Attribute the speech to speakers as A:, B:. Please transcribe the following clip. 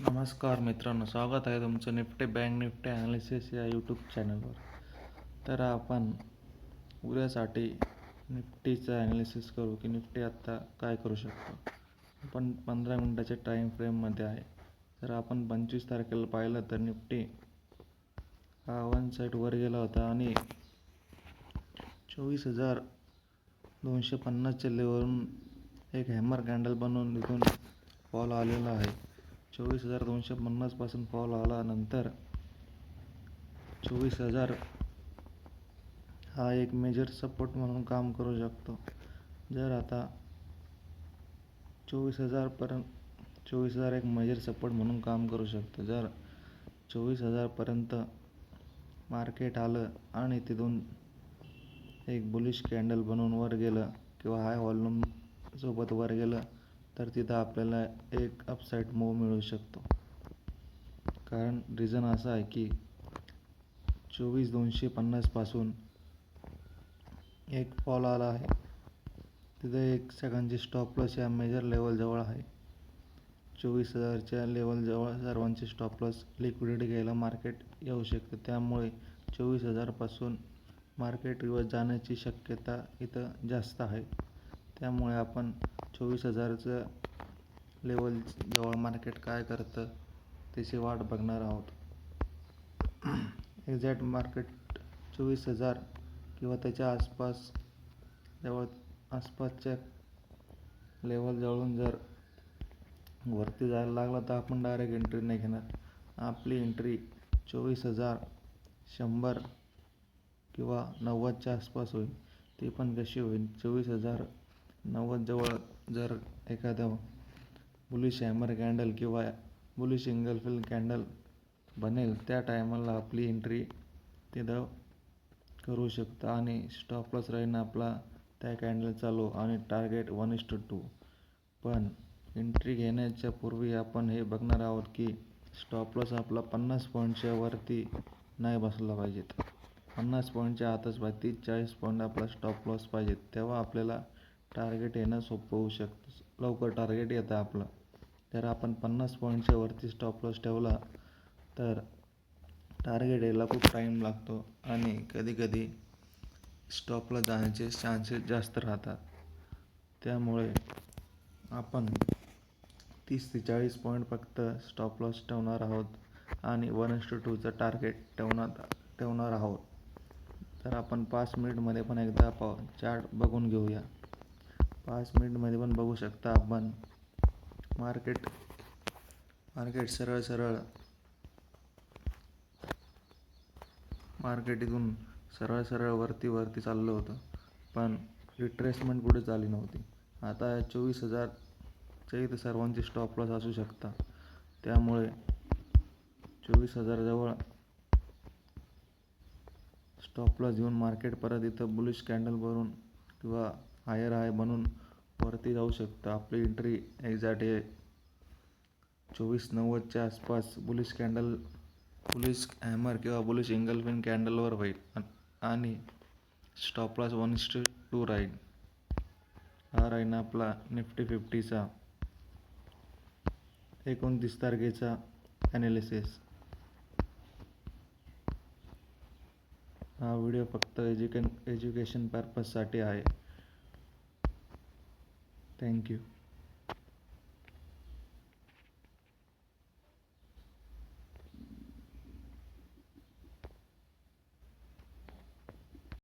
A: नमस्कार मित्रांनो, स्वागत आहे तुमचं निफ्टी बँक निफ्टी ॲनालिसिस या यूट्यूब चॅनलवर. तर आपण उद्यासाठी निफ्टीचं ॲनालिसिस करू की निफ्टी आत्ता काय करू शकतो. आपण 15 मिनटाच्या टाईम फ्रेममध्ये आहे. जर आपण 25 तारखेला पाहिलं तर निफ्टी हा 1 साईड वर गेला होता आणि 24,250च्या लेवलवरून एक हॅमर कॅन्डल बनवून तिथून फॉल आलेला आहे. 24,250 पासून फॉल आला, नंतर 24,000 हा एक मेजर सपोर्ट म्हणून काम करू शकतो. जर आता 24,000 एक मेजर सपोर्ट म्हणून काम करू शकतो. जर 24,000 पर्यंत मार्केट आलं आणि तिथून एक बुलिश कॅन्डल बनवून वर गेलं किंवा हाय व्हॉल्यूम सोबत वर गेलं तर तिथं आपल्याला एक अपसाईड मूव्ह मिळू शकतो. कारण रिझन असं आहे की 24,250 पासून एक फॉल आला आहे. तिथे एक सेकंडची स्टॉप लॉस या मेजर लेवल जवळ आहे. 24,000च्या लेवल जवळ सर्वांचे स्टॉप लॉस लिक्विडिटी घ्यायला मार्केट येऊ शकते. त्यामुळे 24,000 पासून मार्केट रिव्हर्स जाण्याची शक्यता इथं जास्त आहे. त्यामुळे आपण 24,000चं लेवल जवळ मार्केट काय करतं त्याची वाट बघणार आहोत. एक्झॅक्ट मार्केट 24,000 किंवा त्याच्या आसपासच्या लेवल जवळून जर वरती जायला लागला तर आपण डायरेक्ट एंट्री नाही घेणार. आपली एंट्री 24,100 किंवा 90च्या आसपास होईल. ती पण कशी होईल, 24,090 जवळ जर एखादा बुलिश हॅमर कॅन्डल किंवा बुलिश इंगल्फिल कॅन्डल बनेल त्या टायमाला आपली एंट्री तिथं करू शकतो आणि स्टॉप लॉस राहीन आपला त्या कॅन्डल चालू आणि टार्गेट 1:2. पण एंट्री घेण्याच्या पूर्वी आपण हे बघणार आहोत की स्टॉप लॉस आपला 50 पॉईंटच्या वरती नाही बसला पाहिजेत. 50 पॉईंटच्या आतच पाहिजे. 30-40 पॉईंट आपला स्टॉप लॉस पाहिजेत. तेव्हा आपल्याला टार्गेट येणं सोपं होऊ शकतं. लवकर टार्गेट येतं आपलं. जर आपण 50 पॉईंटच्या वरती स्टॉप लॉस ठेवला तर टार्गेट यायला खूप टाईम लागतो आणि कधीकधी स्टॉप लॉस जाण्याचे चान्सेस जास्त राहतात. त्यामुळे आपण 30 ते 40 पॉईंट फक्त स्टॉप लॉस ठेवणार आहोत आणि 1:2चं टार्गेट ठेवणार आहोत. तर आपण 5 मिनिटमध्ये पण एकदा चार्ट बघून घेऊया. 5 मिनिटमध्ये पण बघू शकता आपण मार्केट सरळ मार्केट इथून सरळ वरती चाललं होतं, पण रिट्रेसमेंट कुठे झाली नव्हती. आता 24,000च्या इथं सर्वांचे स्टॉप लॉस असू शकता. त्यामुळे 24,000 जवळ स्टॉप लॉस घेऊन मार्केट परत इथं बुलिश कॅन्डल बनवून किंवा हायर हाय बनवून वरती जाऊ शकतं. आपली एंट्री एक्झॅक्ट 24,90च्या आसपास बुलिश हॅमर किंवा बुलिश इंगल्फिन कॅन्डलवर होईल आणि स्टॉप लॉस 1:2 राहील. हा राहील आपला निफ्टी 50चा 29 तारखेचा ॲनालिसिस. हा व्हिडिओ फक्त एज्युकेशन पर्पजसाठी आहे. थँक्यू.